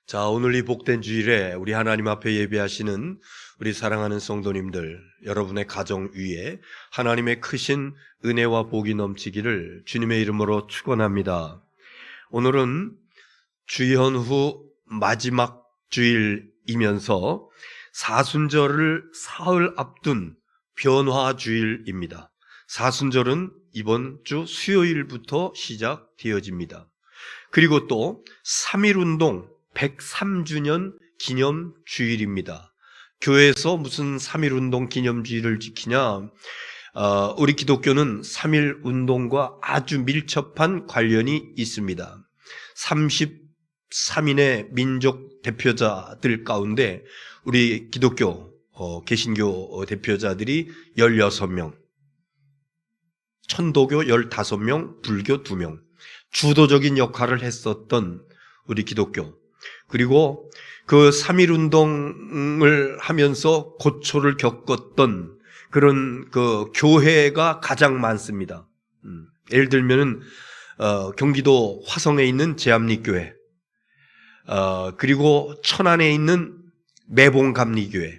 자, 오늘 이 복된 주일에 우리 하나님 앞에 예배하시는 우리 사랑하는 성도님들, 여러분의 가정 위에 하나님의 크신 은혜와 복이 넘치기를 주님의 이름으로 축원합니다. 오늘은 주현 후 마지막 주일이면서 사순절을 사흘 앞둔 변화주일입니다. 사순절은 이번 주 수요일부터 시작되어집니다. 그리고 또 3.1운동 103주년 기념주일입니다. 교회에서 무슨 3.1운동 기념주일을 지키냐? 우리 기독교는 3.1운동과 아주 밀접한 관련이 있습니다. 33인의 민족 대표자들 가운데 우리 기독교 개신교 대표자들이 16명, 천도교 15명, 불교 2명, 주도적인 역할을 했었던 우리 기독교, 그리고 그 3.1운동을 하면서 고초를 겪었던 그런 그 교회가 가장 많습니다. 예를 들면은 경기도 화성에 있는 제암리교회, 그리고 천안에 있는 매봉감리교회,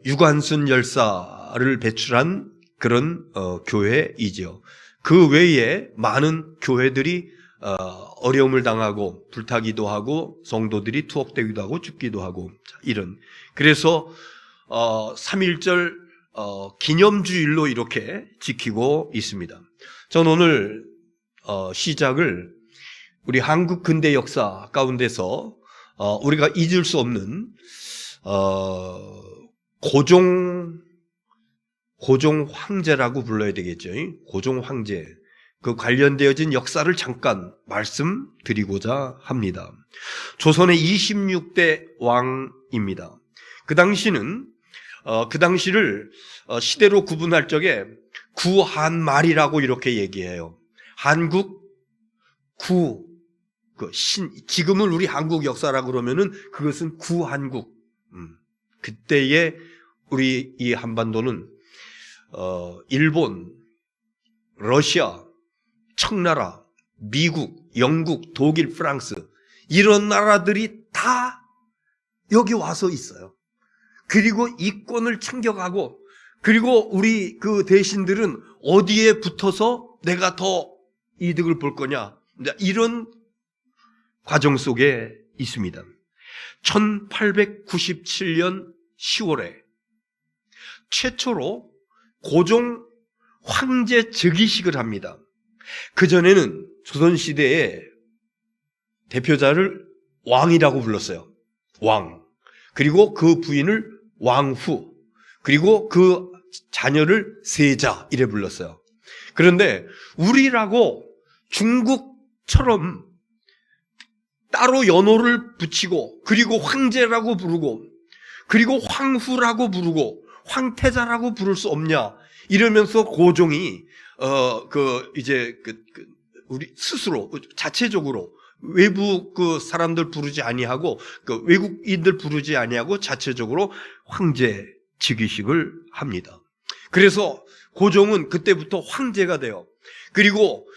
유관순 열사를 배출한 그런 교회이죠. 그 외에 많은 교회들이 어려움을 당하고 불타기도 하고 성도들이 투옥되기도 하고 죽기도 하고 이런, 그래서 3.1절 기념주일로 이렇게 지키고 있습니다. 저는 오늘 시작을 우리 한국 근대 역사 가운데서 우리가 잊을 수 없는 고종 황제라고 불러야 되겠죠. 고종 황제, 그 관련되어진 역사를 잠깐 말씀드리고자 합니다. 조선의 26대 왕입니다. 그 당시는 그 당시를 시대로 구분할 적에 구한말이라고 이렇게 얘기해요. 한국 지금은 우리 한국 역사라고 그러면은 그것은 구한국. 그때의 우리 이 한반도는 일본, 러시아, 청나라, 미국, 영국, 독일, 프랑스, 이런 나라들이 다 여기 와서 있어요. 그리고 이권을 챙겨가고, 그리고 우리 그 대신들은 어디에 붙어서 내가 더 이득을 볼 거냐, 이런 과정 속에 있습니다. 1897년 10월에 최초로 고종 황제 즉위식을 합니다. 그전에는 조선시대의 대표자를 왕이라고 불렀어요. 왕. 그리고 그 부인을 왕후. 그리고 그 자녀를 세자 이래 불렀어요. 그런데 우리라고 중국처럼 따로 연호를 붙이고, 그리고 황제라고 부르고, 그리고 황후라고 부르고, 황태자라고 부를 수 없냐, 이러면서 고종이 우리 스스로 자체적으로 외부 그 사람들 부르지 아니하고, 그 외국인들 부르지 아니하고 자체적으로 황제 즉위식을 합니다. 그래서 고종은 그때부터 황제가 돼요. 그리고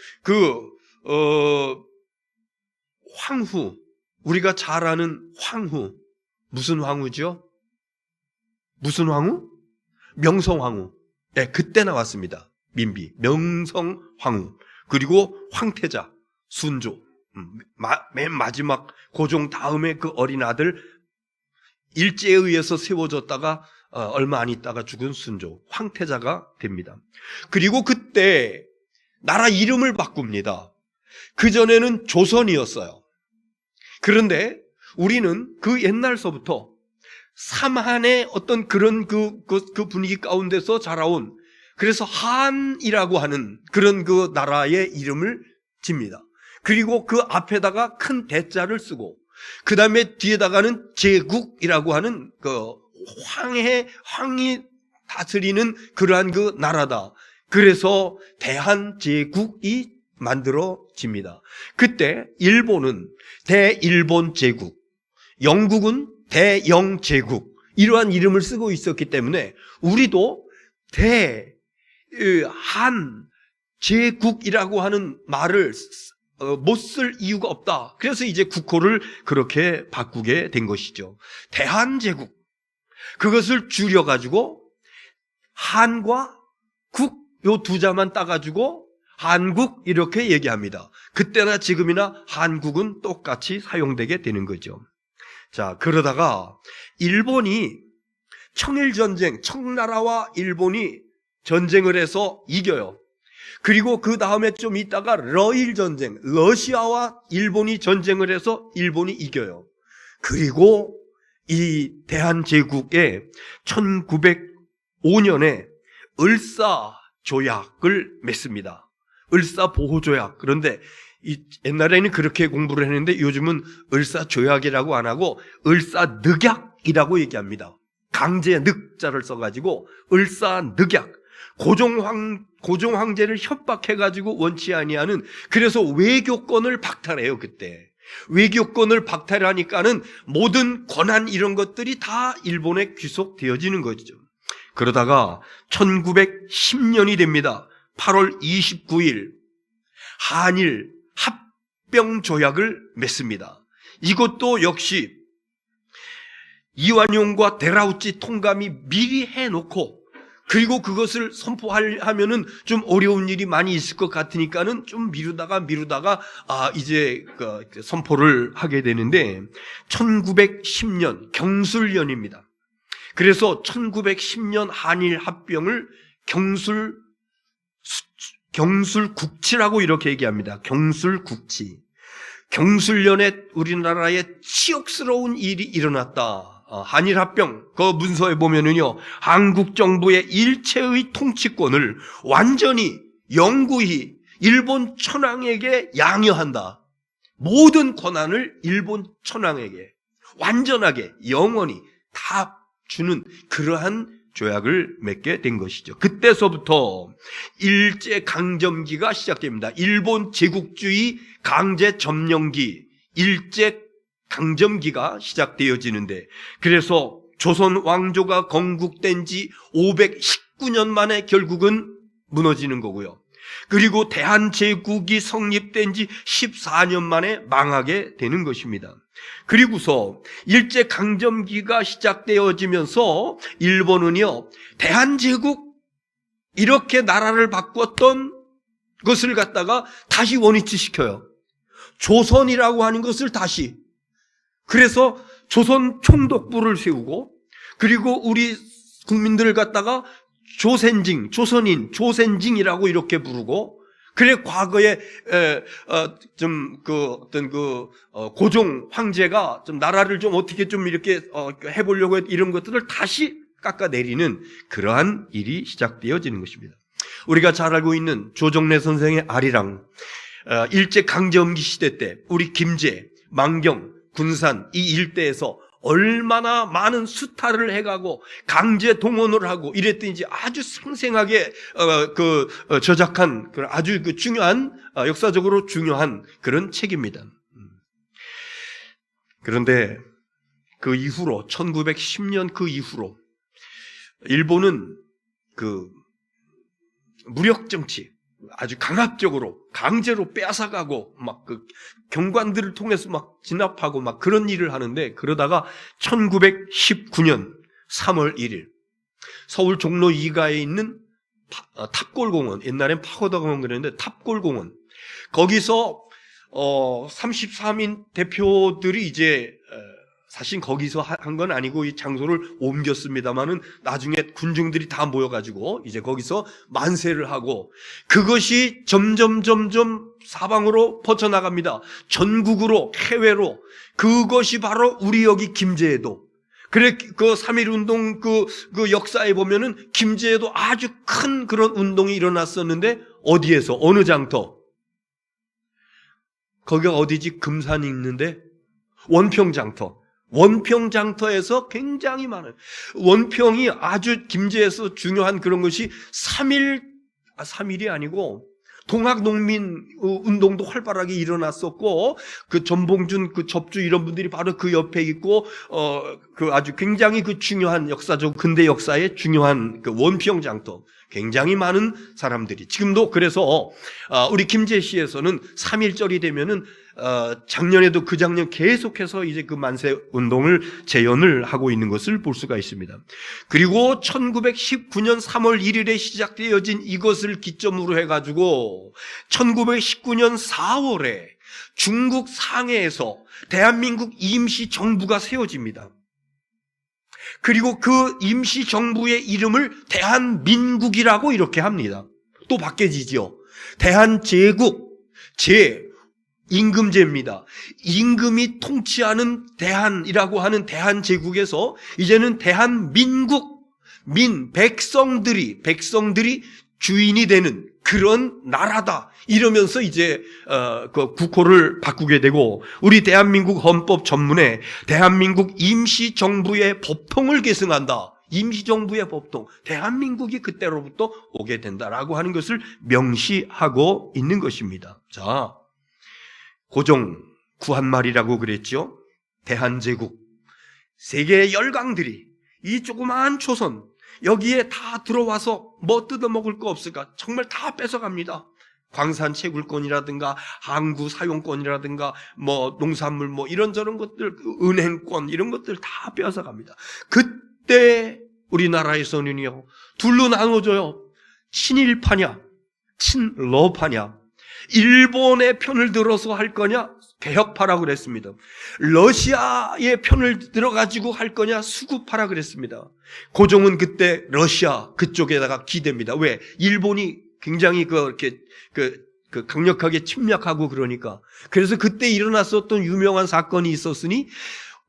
황후, 우리가 잘 아는 황후, 무슨 황후죠? 무슨 황후? 명성황후. 네, 그때 나왔습니다. 민비, 명성황후. 그리고 황태자, 순조. 맨 마지막 고종 다음에 그 어린 아들, 일제에 의해서 세워졌다가 얼마 안 있다가 죽은 순조, 황태자가 됩니다. 그리고 그때 나라 이름을 바꿉니다. 그전에는 조선이었어요. 그런데 우리는 그 옛날서부터 삼한의 어떤 그런 그 분위기 가운데서 자라온, 그래서 한이라고 하는 그런 그 나라의 이름을 집니다. 그리고 그 앞에다가 큰 대자를 쓰고, 그 다음에 뒤에다가는 제국이라고 하는 그 황이 다스리는 그러한 그 나라다. 그래서 대한제국이 만들어집니다. 그때 일본은 대일본 제국, 영국은 대영제국, 이러한 이름을 쓰고 있었기 때문에 우리도 대한제국이라고 하는 말을 못 쓸 이유가 없다. 그래서 이제 국호를 그렇게 바꾸게 된 것이죠. 대한제국. 그것을 줄여가지고 한과 국 요 두 자만 따가지고 한국 이렇게 얘기합니다. 그때나 지금이나 한국은 똑같이 사용되게 되는 거죠. 자, 그러다가 일본이 청일전쟁, 청나라와 일본이 전쟁을 해서 이겨요. 그리고 그 다음에 좀 있다가 러일전쟁, 러시아와 일본이 전쟁을 해서 일본이 이겨요. 그리고 이 대한제국에 1905년에 을사조약을 맺습니다. 을사보호조약. 그런데 옛날에는 그렇게 공부를 했는데 요즘은 을사조약이라고 안 하고 을사늑약이라고 얘기합니다. 강제 늑자를 써가지고 을사늑약. 고종황제를 협박해가지고 원치 아니하는, 그래서 외교권을 박탈해요. 그때 외교권을 박탈하니까는 모든 권한 이런 것들이 다 일본에 귀속되어지는 거죠. 그러다가 1910년이 됩니다. 8월 29일 한일 합병조약을 맺습니다. 이것도 역시 이완용과 데라우치 통감이 미리 해놓고, 그리고 그것을 선포하면은 좀 어려운 일이 많이 있을 것 같으니까는 좀 미루다가 이제 선포를 하게 되는데 1910년 경술년입니다. 그래서 1910년 한일 합병을 경술국치라고 이렇게 얘기합니다. 경술국치. 경술년에 우리나라에 치욕스러운 일이 일어났다. 한일합병 그 문서에 보면은요, 한국 정부의 일체의 통치권을 완전히 영구히 일본 천황에게 양여한다. 모든 권한을 일본 천황에게 완전하게 영원히 다 주는 그러한 조약을 맺게 된 것이죠. 그때서부터 일제강점기가 시작됩니다. 일본 제국주의 강제 점령기, 일제강점기가 시작되어지는데, 그래서 조선 왕조가 건국된 지 519년 만에 결국은 무너지는 거고요. 그리고 대한제국이 성립된 지 14년 만에 망하게 되는 것입니다. 그리고서 일제강점기가 시작되어지면서 일본은요, 대한제국 이렇게 나라를 바꿨던 것을 갖다가 다시 원위치시켜요. 조선이라고 하는 것을 다시. 그래서 조선 총독부를 세우고, 그리고 우리 국민들을 갖다가 조선인, 조선징이라고 이렇게 부르고, 그래 과거에 고종 황제가 좀 나라를 좀 어떻게 좀 이렇게 해보려고 이런 것들을 다시 깎아내리는 그러한 일이 시작되어지는 것입니다. 우리가 잘 알고 있는 조정래 선생의 아리랑, 일제강점기 시대 때 우리 김제, 망경, 군산 이 일대에서 얼마나 많은 수탈을 해가고 강제 동원을 하고 이랬더니 아주 생생하게 저작한 아주 중요한, 역사적으로 중요한 그런 책입니다. 그런데 그 이후로 1910년 그 이후로 일본은 무력 정치 아주 강압적으로 강제로 빼앗아가고 막 경관들을 통해서 막 진압하고 막 그런 일을 하는데, 그러다가 1919년 3월 1일 서울 종로 2가에 있는 탑골공원, 옛날엔 파고다공원 그랬는데 탑골공원, 거기서 33인 대표들이 이제 사실 거기서 한 건 아니고 이 장소를 옮겼습니다만은 나중에 군중들이 다 모여가지고 이제 거기서 만세를 하고, 그것이 점점 사방으로 퍼져나갑니다. 전국으로, 해외로. 그것이 바로 우리 여기 김제에도. 그래, 그 3.1운동 그 역사에 보면은 김제에도 아주 큰 그런 운동이 일어났었는데, 어디에서? 어느 장터? 거기가 어디지? 금산이 있는데? 원평장터. 원평장터에서 굉장히 많아요. 원평이 아주 김제에서 중요한 그런 것이 3일이 아니고 동학농민 운동도 활발하게 일어났었고, 그 전봉준, 그 접주 이런 분들이 바로 그 옆에 있고, 그 아주 굉장히 그 중요한 역사적 근대 역사의 중요한 그 원피형 장터, 굉장히 많은 사람들이 지금도. 그래서 우리 김제시에서는 3.1절이 되면은 작년에도 그 작년 계속해서 이제 그 만세 운동을 재연을 하고 있는 것을 볼 수가 있습니다. 그리고 1919년 3월 1일에 시작되어진 이것을 기점으로 해가지고 1919년 4월에 중국 상해에서 대한민국 임시정부가 세워집니다. 그리고 그 임시정부의 이름을 대한민국이라고 이렇게 합니다. 또 바뀌어지죠. 대한제국, 임금제입니다. 임금이 통치하는 대한이라고 하는 대한제국에서 이제는 대한민국, 백성들이 주인이 되는 그런 나라다 이러면서 이제 그 국호를 바꾸게 되고, 우리 대한민국 헌법 전문에 대한민국 임시정부의 법통을 계승한다. 임시정부의 법통, 대한민국이 그때로부터 오게 된다라고 하는 것을 명시하고 있는 것입니다. 자, 고종 구한말이라고 그랬죠. 대한제국, 세계의 열강들이 이 조그마한 초선 여기에 다 들어와서 뭐 뜯어먹을 거 없을까? 정말 다 뺏어갑니다. 광산 채굴권이라든가 항구 사용권이라든가 뭐 농산물 뭐 이런저런 것들, 은행권 이런 것들 다 뺏어갑니다. 그때 우리나라에서는요 둘로 나눠져요. 친일파냐 친러파냐. 일본의 편을 들어서 할 거냐 개혁파라고 그랬습니다. 러시아의 편을 들어가지고 할 거냐 수구파라고 그랬습니다. 고종은 그때 러시아 그쪽에다가 기대입니다. 왜? 일본이 굉장히 그렇게 강력하게 침략하고 그러니까. 그래서 그때 일어났었던 유명한 사건이 있었으니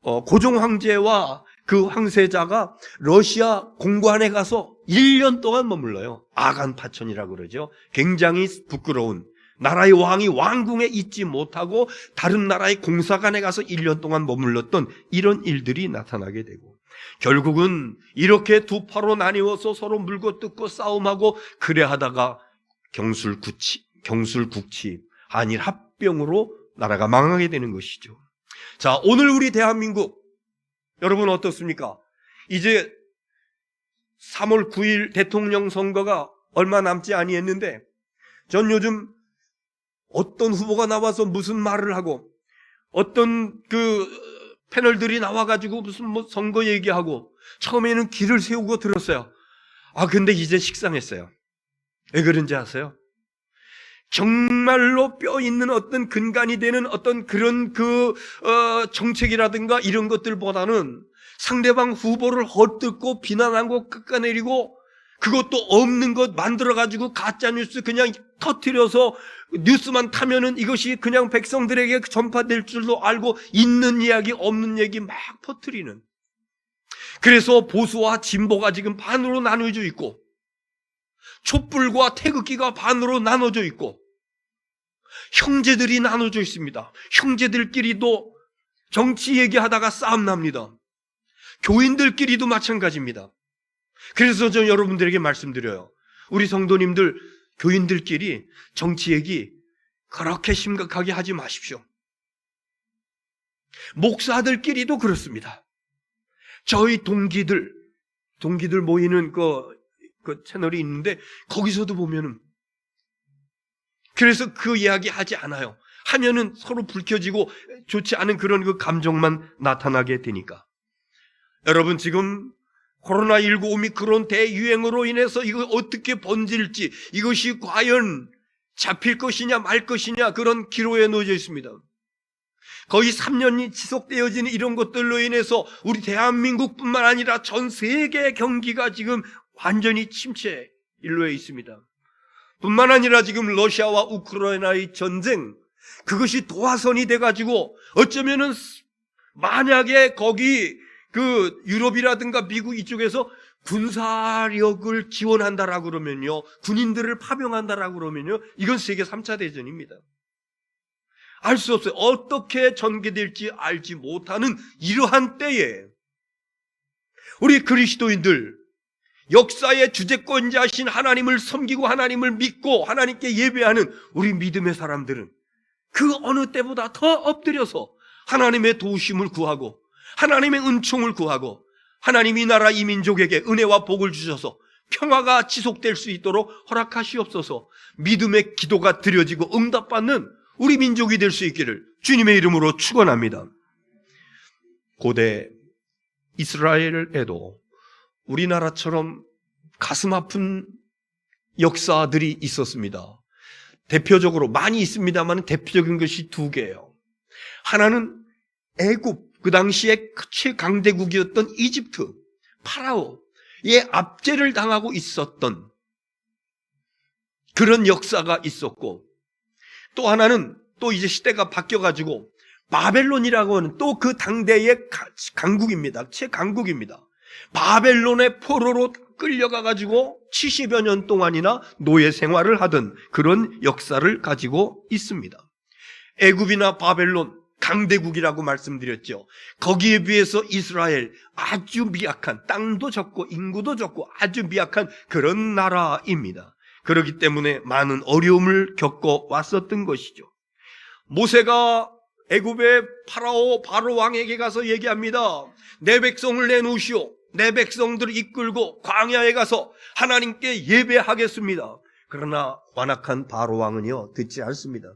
고종 황제와 그 황세자가 러시아 공관에 가서 1년 동안 머물러요. 아간 파천이라고 그러죠. 굉장히 부끄러운, 나라의 왕이 왕궁에 있지 못하고 다른 나라의 공사관에 가서 1년 동안 머물렀던 이런 일들이 나타나게 되고, 결국은 이렇게 두 파로 나뉘어서 서로 물고 뜯고 싸움하고 그래 하다가 경술국치 한일 합병으로 나라가 망하게 되는 것이죠. 자, 오늘 우리 대한민국 여러분 어떻습니까? 이제 3월 9일 대통령 선거가 얼마 남지 아니했는데, 전 요즘 어떤 후보가 나와서 무슨 말을 하고 어떤 그 패널들이 나와가지고 무슨 뭐 선거 얘기하고 처음에는 길을 세우고 들었어요. 근데 이제 식상했어요. 왜 그런지 아세요? 정말로 뼈 있는 어떤 근간이 되는 어떤 그런 정책이라든가 이런 것들보다는 상대방 후보를 헛듣고 비난하고 깎아내리고, 그것도 없는 것 만들어가지고 가짜뉴스 그냥 터뜨려서 뉴스만 타면은 이것이 그냥 백성들에게 전파될 줄도 알고 있는 이야기 없는 얘기 막 퍼뜨리는. 그래서 보수와 진보가 지금 반으로 나눠져 있고, 촛불과 태극기가 반으로 나눠져 있고, 형제들이 나눠져 있습니다. 형제들끼리도 정치 얘기하다가 싸움 납니다. 교인들끼리도 마찬가지입니다. 그래서 저 여러분들에게 말씀드려요. 우리 성도님들, 교인들끼리 정치 얘기 그렇게 심각하게 하지 마십시오. 목사들끼리도 그렇습니다. 저희 동기들 모이는 그 채널이 있는데 거기서도 보면은, 그래서 그 이야기 하지 않아요. 하면은 서로 불켜지고 좋지 않은 그런 그 감정만 나타나게 되니까. 여러분, 지금 코로나19 오미크론 대유행으로 인해서 이거 어떻게 번질지, 이것이 과연 잡힐 것이냐 말 것이냐 그런 기로에 놓여져 있습니다. 거의 3년이 지속되어지는 이런 것들로 인해서 우리 대한민국뿐만 아니라 전 세계 경기가 지금 완전히 침체 일로에 있습니다. 뿐만 아니라 지금 러시아와 우크라이나의 전쟁, 그것이 도화선이 돼가지고 어쩌면은 만약에 거기 그 유럽이라든가 미국 이쪽에서 군사력을 지원한다라고 그러면요, 군인들을 파병한다라고 그러면요, 이건 세계 3차 대전입니다. 알 수 없어요. 어떻게 전개될지 알지 못하는 이러한 때에 우리 그리스도인들, 역사의 주재권자신 하나님을 섬기고 하나님을 믿고 하나님께 예배하는 우리 믿음의 사람들은 그 어느 때보다 더 엎드려서 하나님의 도우심을 구하고 하나님의 은총을 구하고 하나님 이 나라 이 민족에게 은혜와 복을 주셔서 평화가 지속될 수 있도록 허락하시옵소서. 믿음의 기도가 드려지고 응답받는 우리 민족이 될 수 있기를 주님의 이름으로 축원합니다. 고대 이스라엘에도 우리나라처럼 가슴 아픈 역사들이 있었습니다. 대표적으로 많이 있습니다만 대표적인 것이 두 개예요. 하나는 애굽, 그 당시에 최강대국이었던 이집트, 파라오의 압제를 당하고 있었던 그런 역사가 있었고, 또 하나는 또 이제 시대가 바뀌어가지고 바벨론이라고 하는 또 그 당대의 강국입니다. 최강국입니다. 바벨론의 포로로 끌려가가지고 70여 년 동안이나 노예 생활을 하던 그런 역사를 가지고 있습니다. 애굽이나 바벨론 강대국이라고 말씀드렸죠. 거기에 비해서 이스라엘 아주 미약한, 땅도 적고 인구도 적고 아주 미약한 그런 나라입니다. 그렇기 때문에 많은 어려움을 겪어 왔었던 것이죠. 모세가 애굽의 바로 왕에게 가서 얘기합니다. 내 백성을 내놓으시오. 내 백성들을 이끌고 광야에 가서 하나님께 예배하겠습니다. 그러나 완악한 바로 왕은요 듣지 않습니다.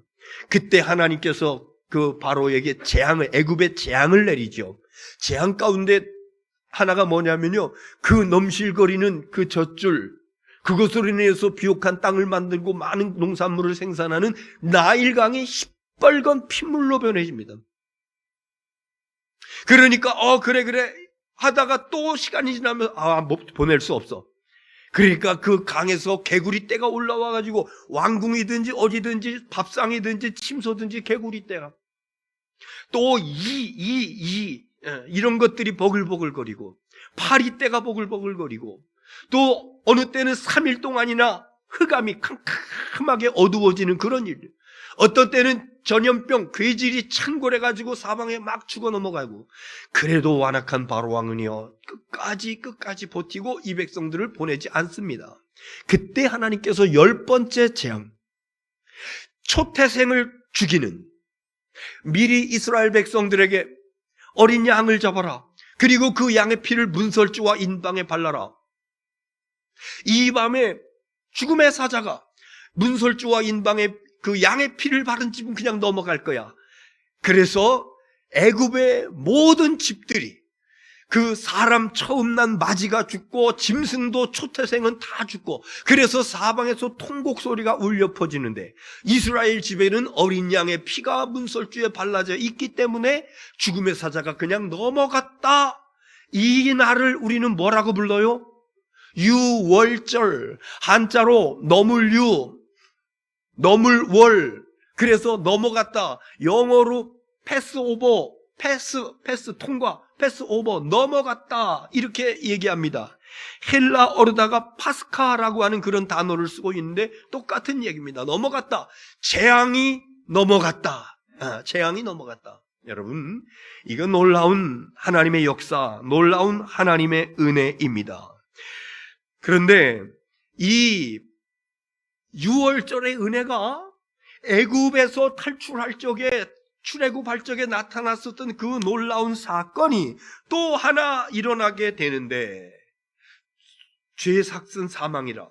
그때 하나님께서 그 바로에게 애굽의 재앙을 내리죠. 재앙 가운데 하나가 뭐냐면요, 그 넘실거리는 그 젖줄, 그것으로 인해서 비옥한 땅을 만들고 많은 농산물을 생산하는 나일강이 시뻘건 핏물로 변해집니다. 그러니까 그래 하다가 또 시간이 지나면 보낼 수 없어. 그러니까 그 강에서 개구리 떼가 올라와가지고 왕궁이든지 어디든지 밥상이든지 침소든지 개구리 떼가, 또 이런 것들이 버글버글거리고 파리떼가 버글버글거리고, 또 어느 때는 3일 동안이나 흑암이 캄캄하게 어두워지는 그런 일, 어떤 때는 전염병, 괴질이 창궐해가지고 사방에 막 죽어 넘어가고, 그래도 완악한 바로왕은요 끝까지 버티고 이 백성들을 보내지 않습니다. 그때 하나님께서 10번째 재앙, 초태생을 죽이는, 미리 이스라엘 백성들에게 어린 양을 잡아라, 그리고 그 양의 피를 문설주와 인방에 발라라. 이 밤에 죽음의 사자가 문설주와 인방에 그 양의 피를 바른 집은 그냥 넘어갈 거야. 그래서 애굽의 모든 집들이, 그 사람 처음 난 마지가 죽고 짐승도 초태생은 다 죽고, 그래서 사방에서 통곡 소리가 울려 퍼지는데, 이스라엘 집에는 어린 양의 피가 문설주에 발라져 있기 때문에 죽음의 사자가 그냥 넘어갔다. 이 날을 우리는 뭐라고 불러요? 유월절, 한자로 너물유, 너물월, 그래서 넘어갔다. 영어로 패스오버, 패스 통과, 패스오버, 넘어갔다, 이렇게 얘기합니다. 헬라어로다가 파스카라고 하는 그런 단어를 쓰고 있는데 똑같은 얘기입니다. 넘어갔다, 재앙이 넘어갔다, 재앙이 넘어갔다. 여러분, 이건 놀라운 하나님의 역사, 놀라운 하나님의 은혜입니다. 그런데 이 6월절의 은혜가 애굽에서 탈출할 적에, 출애굽할 적에 나타났었던 그 놀라운 사건이 또 하나 일어나게 되는데, 죄 삭슨 사망이라,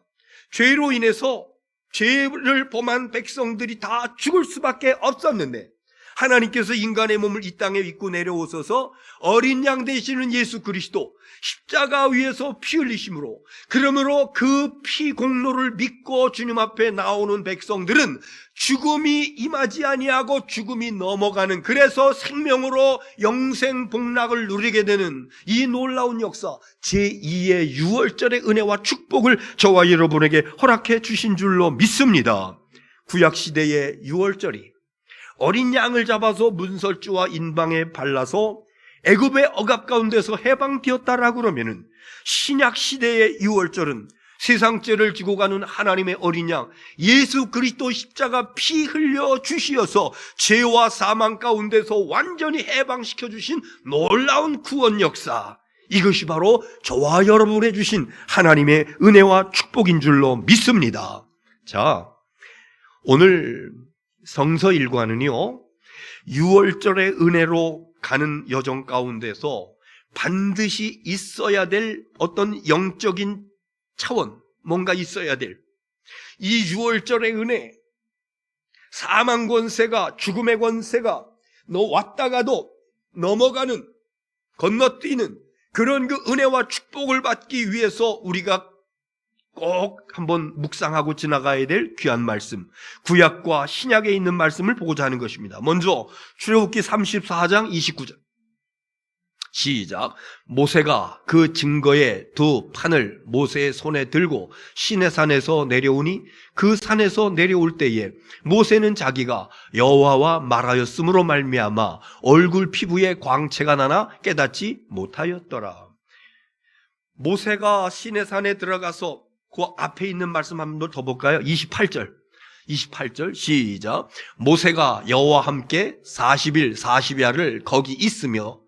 죄로 인해서 죄를 범한 백성들이 다 죽을 수밖에 없었는데, 하나님께서 인간의 몸을 이 땅에 입고 내려오셔서 어린 양 되시는 예수 그리스도 십자가 위에서 피 흘리심으로, 그러므로 그 피 공로를 믿고 주님 앞에 나오는 백성들은 죽음이 임하지 아니하고 죽음이 넘어가는, 그래서 생명으로 영생 복락을 누리게 되는 이 놀라운 역사, 제2의 유월절의 은혜와 축복을 저와 여러분에게 허락해 주신 줄로 믿습니다. 구약시대의 유월절이 어린 양을 잡아서 문설주와 인방에 발라서 애굽의 억압 가운데서 해방되었다라고 그러면은, 신약 시대의 유월절은 세상죄를 지고 가는 하나님의 어린 양 예수 그리스도 십자가 피 흘려 주시어서 죄와 사망 가운데서 완전히 해방시켜 주신 놀라운 구원 역사, 이것이 바로 저와 여러분에 주신 하나님의 은혜와 축복인 줄로 믿습니다. 자, 오늘 성서 일과는요, 6월절의 은혜로 가는 여정 가운데서 반드시 있어야 될 어떤 영적인 차원, 뭔가 있어야 될 이 6월절의 은혜, 사망 권세가, 죽음의 권세가 너 왔다가도 넘어가는, 건너뛰는 그런 그 은혜와 축복을 받기 위해서 우리가 꼭 한번 묵상하고 지나가야 될 귀한 말씀, 구약과 신약에 있는 말씀을 보고자 하는 것입니다. 먼저 출애굽기 34장 29절 시작. 모세가 그 증거의 두 판을 모세의 손에 들고 시내산에서 내려오니 그 산에서 내려올 때에 모세는 자기가 여호와와 말하였으므로 말미암아 얼굴 피부에 광채가 나나 깨닫지 못하였더라. 모세가 시내산에 들어가서 그 앞에 있는 말씀 한 번 더 볼까요? 28절 시작. 모세가 여호와와 함께 40일 40야를 거기 있으며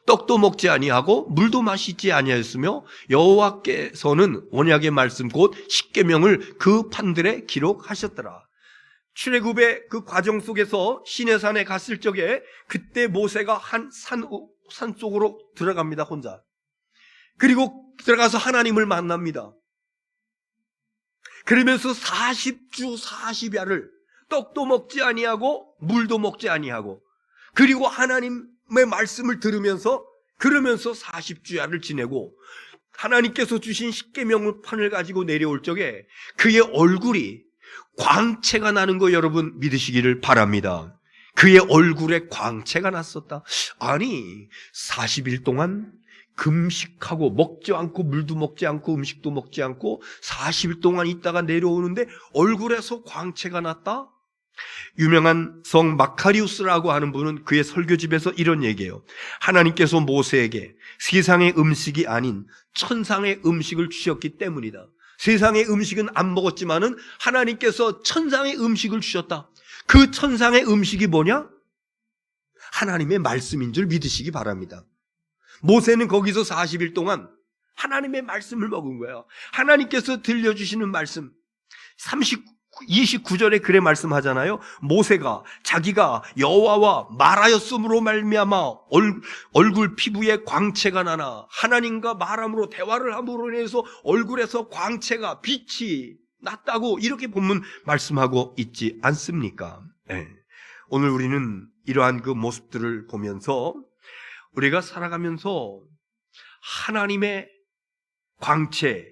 떡도 먹지 아니하고 물도 마시지 아니하였으며 여호와께서는 언약의 말씀 곧 십계명을 그 판들에 기록하셨더라. 출애굽의 그 과정 속에서 시내산에 갔을 적에 그때 모세가 한 산 속으로 들어갑니다. 혼자. 그리고 들어가서 하나님을 만납니다. 그러면서 40주 40야를 떡도 먹지 아니하고 물도 먹지 아니하고 그리고 하나님의 말씀을 들으면서 그러면서 40주야를 지내고 하나님께서 주신 십계명을 판을 가지고 내려올 적에 그의 얼굴이 광채가 나는 거 여러분 믿으시기를 바랍니다. 그의 얼굴에 광채가 났었다. 아니 40일 동안 금식하고 먹지 않고 물도 먹지 않고 음식도 먹지 않고 40일 동안 있다가 내려오는데 얼굴에서 광채가 났다? 유명한 성 마카리우스라고 하는 분은 그의 설교집에서 이런 얘기해요. 하나님께서 모세에게 세상의 음식이 아닌 천상의 음식을 주셨기 때문이다. 세상의 음식은 안 먹었지만은 하나님께서 천상의 음식을 주셨다. 그 천상의 음식이 뭐냐? 하나님의 말씀인 줄 믿으시기 바랍니다. 모세는 거기서 40일 동안 하나님의 말씀을 먹은 거예요. 하나님께서 들려주시는 말씀. 29절에 그래 말씀하잖아요. 모세가 자기가 여호와와 말하였으므로 말미암아 얼굴 피부에 광채가 나나 하나님과 말함으로 대화를 함으로 인해서 얼굴에서 광채가 빛이 났다고 이렇게 본문 말씀하고 있지 않습니까? 네. 오늘 우리는 이러한 그 모습들을 보면서 우리가 살아가면서 하나님의 광채,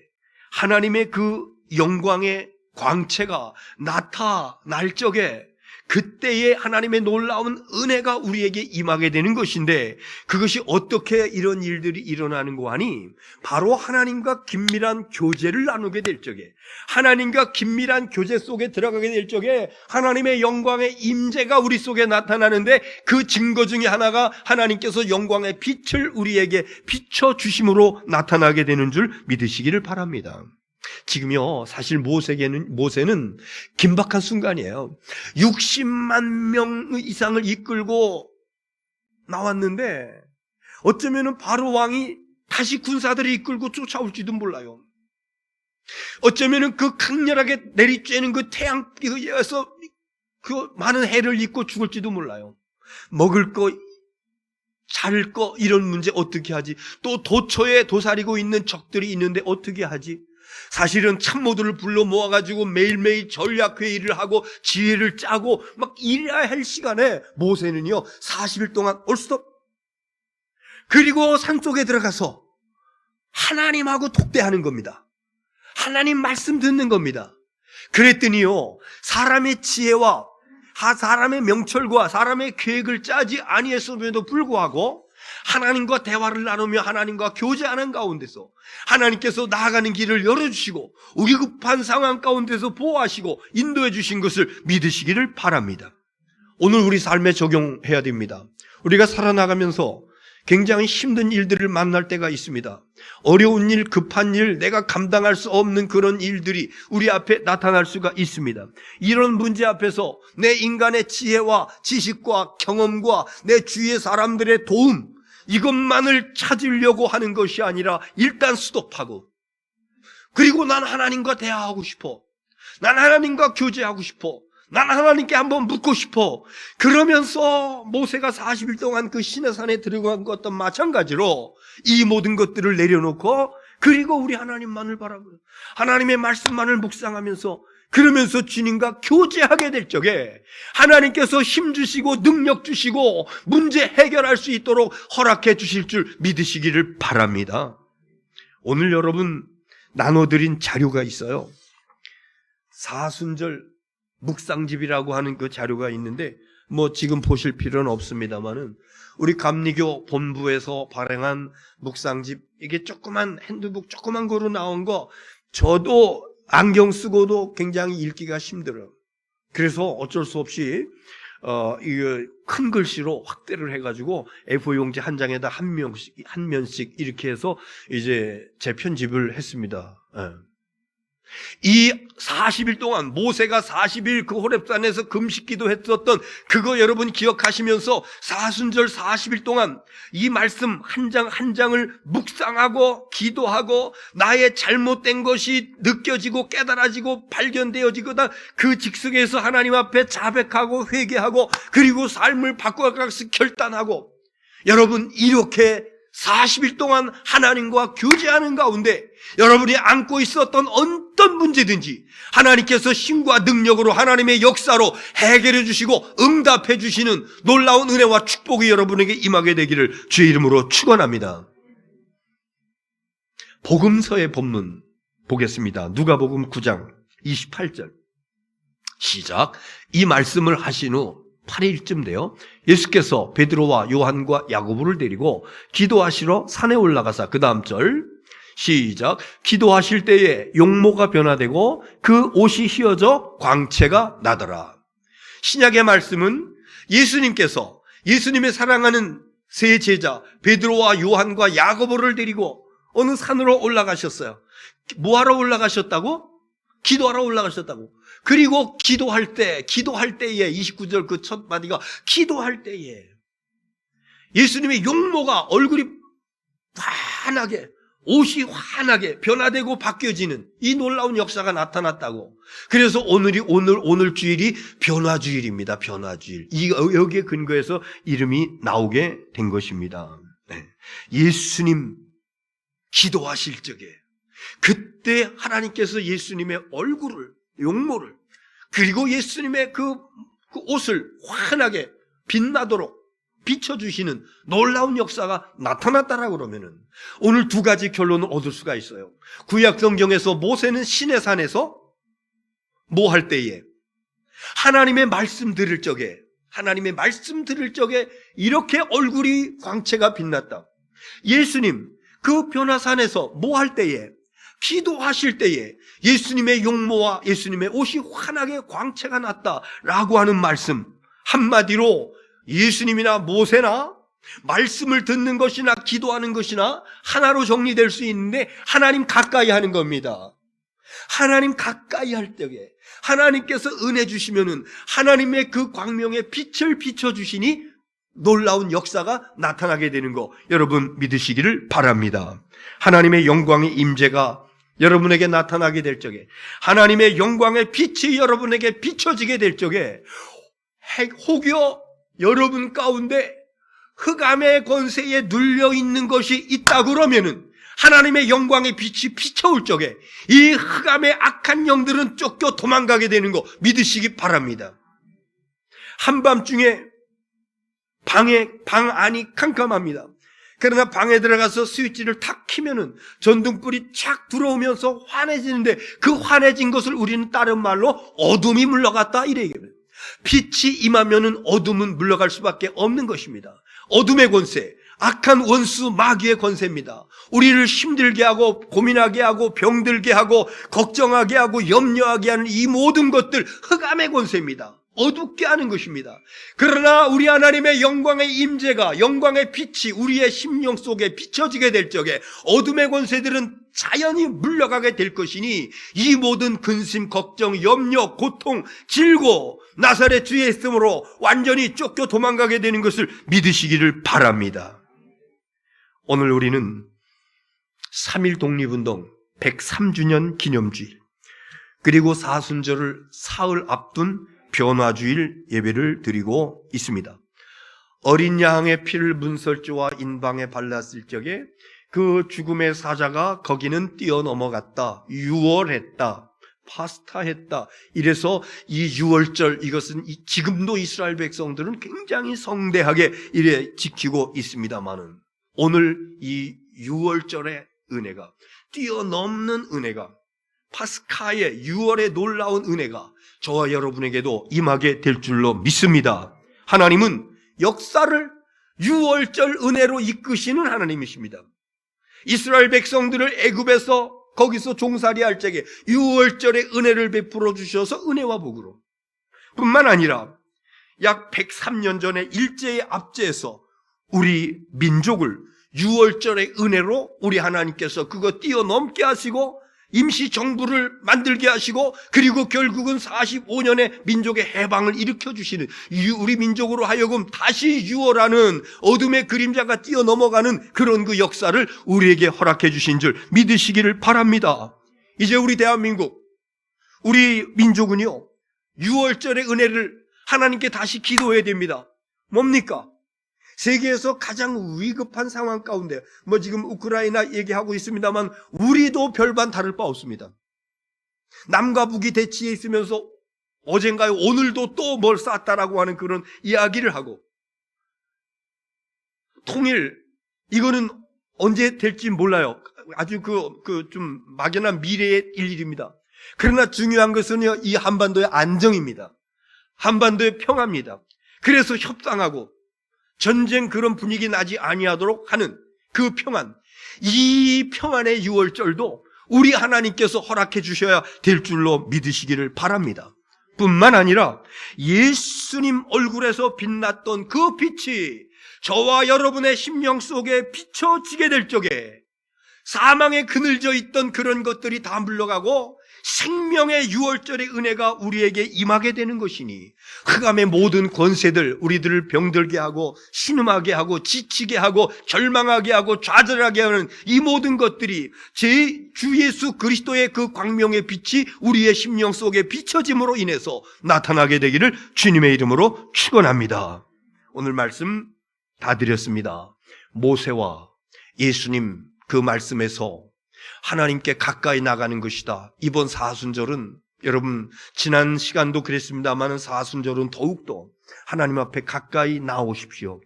하나님의 그 영광의 광채가 나타날 적에 그때에 하나님의 놀라운 은혜가 우리에게 임하게 되는 것인데 그것이 어떻게 이런 일들이 일어나는 거 하니 바로 하나님과 긴밀한 교제를 나누게 될 적에 하나님과 긴밀한 교제 속에 들어가게 될 적에 하나님의 영광의 임재가 우리 속에 나타나는데 그 증거 중에 하나가 하나님께서 영광의 빛을 우리에게 비춰주심으로 나타나게 되는 줄 믿으시기를 바랍니다. 지금요 사실 모세는 긴박한 순간이에요. 60만 명 이상을 이끌고 나왔는데 어쩌면은 바로 왕이 다시 군사들을 이끌고 쫓아올지도 몰라요. 어쩌면은 그 강렬하게 내리쬐는 그 태양에 의해서 그 많은 해를 입고 죽을지도 몰라요. 먹을 거 잘 거 이런 문제 어떻게 하지? 또 도처에 도사리고 있는 적들이 있는데 어떻게 하지? 사실은 참모들을 불러 모아가지고 매일매일 전략회의를 하고 지혜를 짜고 막 일해야 할 시간에 모세는요 40일 동안 올스톱 그리고 산속에 들어가서 하나님하고 독대하는 겁니다. 하나님 말씀 듣는 겁니다. 그랬더니요 사람의 지혜와 사람의 명철과 사람의 계획을 짜지 아니했음에도 불구하고 하나님과 대화를 나누며 하나님과 교제하는 가운데서 하나님께서 나아가는 길을 열어주시고 위급한 상황 가운데서 보호하시고 인도해 주신 것을 믿으시기를 바랍니다. 오늘 우리 삶에 적용해야 됩니다. 우리가 살아나가면서 굉장히 힘든 일들을 만날 때가 있습니다. 어려운 일, 급한 일, 내가 감당할 수 없는 그런 일들이 우리 앞에 나타날 수가 있습니다. 이런 문제 앞에서 내 인간의 지혜와 지식과 경험과 내 주위의 사람들의 도움, 이것만을 찾으려고 하는 것이 아니라 일단 스톱하고, 그리고 난 하나님과 대화하고 싶어. 난 하나님과 교제하고 싶어. 난 하나님께 한번 묻고 싶어. 그러면서 모세가 40일 동안 그 시내산에 들어간 것과 마찬가지로 이 모든 것들을 내려놓고, 그리고 우리 하나님만을 바라보고 하나님의 말씀만을 묵상하면서, 그러면서 주님과 교제하게 될 적에 하나님께서 힘 주시고 능력 주시고 문제 해결할 수 있도록 허락해 주실 줄 믿으시기를 바랍니다. 오늘 여러분 나눠드린 자료가 있어요. 사순절 묵상집이라고 하는 그 자료가 있는데, 뭐 지금 보실 필요는 없습니다만은 우리 감리교 본부에서 발행한 묵상집, 이게 조그만 핸드북 조그만 거로 나온 거, 저도 안경 쓰고도 굉장히 읽기가 힘들어요. 그래서 어쩔 수 없이 이거 큰 글씨로 확대를 해가지고 A4 용지 한 장에다 한 면씩 이렇게 해서 이제 재편집을 했습니다. 이 40일 동안 모세가 40일 그 호렙산에서 금식기도 했었던 그거 여러분 기억하시면서 사순절 40일 동안 이 말씀 한 장 한 장을 묵상하고 기도하고 나의 잘못된 것이 느껴지고 깨달아지고 발견되어지거나 그 직속에서 하나님 앞에 자백하고 회개하고 그리고 삶을 바꿔가서 결단하고, 여러분 이렇게 40일 동안 하나님과 교제하는 가운데 여러분이 안고 있었던 어떤 문제든지 하나님께서 힘과 능력으로 하나님의 역사로 해결해 주시고 응답해 주시는 놀라운 은혜와 축복이 여러분에게 임하게 되기를 주의 이름으로 축원합니다. 복음서의 본문 보겠습니다. 누가복음 9장 28절 시작. 이 말씀을 하신 후 8일쯤 돼요. 예수께서 베드로와 요한과 야고보를 데리고 기도하시러 산에 올라가사, 그 다음 절 시작. 기도하실 때에 용모가 변화되고 그 옷이 휘어져 광채가 나더라. 신약의 말씀은 예수님께서 예수님의 사랑하는 세 제자 베드로와 요한과 야고보를 데리고 어느 산으로 올라가셨어요. 뭐하러 올라가셨다고? 기도하러 올라가셨다고. 그리고 기도할 때에 29절 그 첫 마디가 기도할 때에 예수님의 용모가 얼굴이 환하게, 옷이 환하게 변화되고 바뀌어지는 이 놀라운 역사가 나타났다고. 그래서 오늘 주일이 변화주일입니다. 변화주일. 여기에 근거해서 이름이 나오게 된 것입니다. 네. 예수님 기도하실 적에 그때 하나님께서 예수님의 얼굴을, 용모를, 그리고 예수님의 그 옷을 환하게 빛나도록 비춰주시는 놀라운 역사가 나타났다라고 그러면은 오늘 두 가지 결론을 얻을 수가 있어요. 구약 성경에서 모세는 시내산에서 뭐 할 때에? 하나님의 말씀 들을 적에 이렇게 얼굴이 광채가 빛났다. 예수님 그 변화산에서 뭐 할 때에? 기도하실 때에 예수님의 용모와 예수님의 옷이 환하게 광채가 났다라고 하는 말씀, 한마디로 예수님이나 모세나 말씀을 듣는 것이나 기도하는 것이나 하나로 정리될 수 있는데 하나님 가까이 하는 겁니다. 하나님 가까이 할 때에 하나님께서 은혜 주시면은 하나님의 그 광명의 빛을 비춰주시니 놀라운 역사가 나타나게 되는 거 여러분 믿으시기를 바랍니다. 하나님의 영광의 임재가 여러분에게 나타나게 될 적에, 하나님의 영광의 빛이 여러분에게 비춰지게 될 적에, 혹여 여러분 가운데 흑암의 권세에 눌려 있는 것이 있다 그러면은 하나님의 영광의 빛이 비춰올 적에 이 흑암의 악한 영들은 쫓겨 도망가게 되는 거 믿으시기 바랍니다. 한밤중에 방 안이 캄캄합니다. 그러나 방에 들어가서 스위치를 탁 키면은 전등불이 착 들어오면서 환해지는데 그 환해진 것을 우리는 다른 말로 어둠이 물러갔다 이래 얘기합니다. 빛이 임하면은 어둠은 물러갈 수밖에 없는 것입니다. 어둠의 권세, 악한 원수 마귀의 권세입니다. 우리를 힘들게 하고 고민하게 하고 병들게 하고 걱정하게 하고 염려하게 하는 이 모든 것들 흑암의 권세입니다. 어둡게 하는 것입니다. 그러나 우리 하나님의 영광의 임재가, 영광의 빛이 우리의 심령 속에 비춰지게 될 적에 어둠의 권세들은 자연히 물러가게 될 것이니 이 모든 근심, 걱정, 염려, 고통, 질고 나사렛 주의 있음으로 완전히 쫓겨 도망가게 되는 것을 믿으시기를 바랍니다. 오늘 우리는 3.1 독립운동 103주년 기념주일, 그리고 사순절을 사흘 앞둔 변화주일 예배를 드리고 있습니다. 어린 양의 피를 문설주와 인방에 발랐을 적에 그 죽음의 사자가 거기는 뛰어넘어갔다, 유월했다, 파스타했다. 이래서 이 유월절, 이것은 지금도 이스라엘 백성들은 굉장히 성대하게 이래 지키고 있습니다만은, 오늘 이 유월절의 은혜가, 뛰어넘는 은혜가, 파스카의 유월의 놀라운 은혜가 저와 여러분에게도 임하게 될 줄로 믿습니다. 하나님은 역사를 유월절 은혜로 이끄시는 하나님이십니다. 이스라엘 백성들을 애굽에서 거기서 종살이할 적에 유월절의 은혜를 베풀어 주셔서 은혜와 복으로, 뿐만 아니라 약 103년 전에 일제의 압제에서 우리 민족을 유월절의 은혜로 우리 하나님께서 그거 뛰어넘게 하시고 임시정부를 만들게 하시고, 그리고 결국은 45년의 민족의 해방을 일으켜 주시는, 우리 민족으로 하여금 다시 유월하는 어둠의 그림자가 뛰어넘어가는 그런 그 역사를 우리에게 허락해 주신 줄 믿으시기를 바랍니다. 이제 우리 대한민국, 우리 민족은요, 유월절의 은혜를 하나님께 다시 기도해야 됩니다. 뭡니까? 세계에서 가장 위급한 상황 가운데, 지금 우크라이나 얘기하고 있습니다만 우리도 별반 다를 바 없습니다. 남과 북이 대치해 있으면서 어젠가요 오늘도 또 뭘 쐈다라고 하는 그런 이야기를 하고, 통일, 이거는 언제 될지 몰라요. 아주 좀 막연한 미래의 일입니다. 그러나 중요한 것은요, 이 한반도의 안정입니다. 한반도의 평화입니다. 그래서 협상하고 전쟁 그런 분위기 나지 아니하도록 하는 그 평안, 이 평안의 유월절도 우리 하나님께서 허락해 주셔야 될 줄로 믿으시기를 바랍니다. 뿐만 아니라 예수님 얼굴에서 빛났던 그 빛이 저와 여러분의 심령 속에 비춰지게 될 적에 사망에 그늘져 있던 그런 것들이 다 물러가고 생명의 유월절의 은혜가 우리에게 임하게 되는 것이니, 흑암의 모든 권세들, 우리들을 병들게 하고 신음하게 하고 지치게 하고 절망하게 하고 좌절하게 하는 이 모든 것들이 제 주 예수 그리스도의 그 광명의 빛이 우리의 심령 속에 비춰짐으로 인해서 나타나게 되기를 주님의 이름으로 축원합니다. 오늘 말씀 다 드렸습니다. 모세와 예수님 그 말씀에서 하나님께 가까이 나가는 것이다. 이번 사순절은, 여러분 지난 시간도 그랬습니다만 사순절은 더욱더 하나님 앞에 가까이 나오십시오.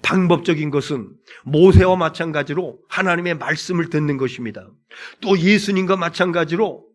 방법적인 것은 모세와 마찬가지로 하나님의 말씀을 듣는 것입니다. 또 예수님과 마찬가지로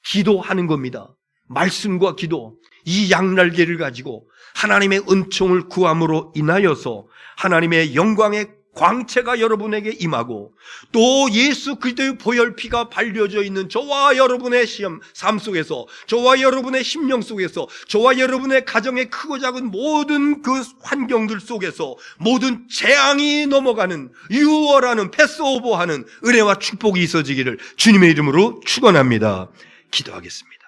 기도하는 겁니다. 말씀과 기도, 이 양날개를 가지고 하나님의 은총을 구함으로 인하여서 하나님의 영광의 광채가 여러분에게 임하고, 또 예수 그리스도의 보혈피가 발려져 있는 저와 여러분의 삶 속에서, 저와 여러분의 심령 속에서, 저와 여러분의 가정의 크고 작은 모든 그 환경들 속에서 모든 재앙이 넘어가는, 유월하는, 패스오버하는 은혜와 축복이 있어지기를 주님의 이름으로 축원합니다. 기도하겠습니다.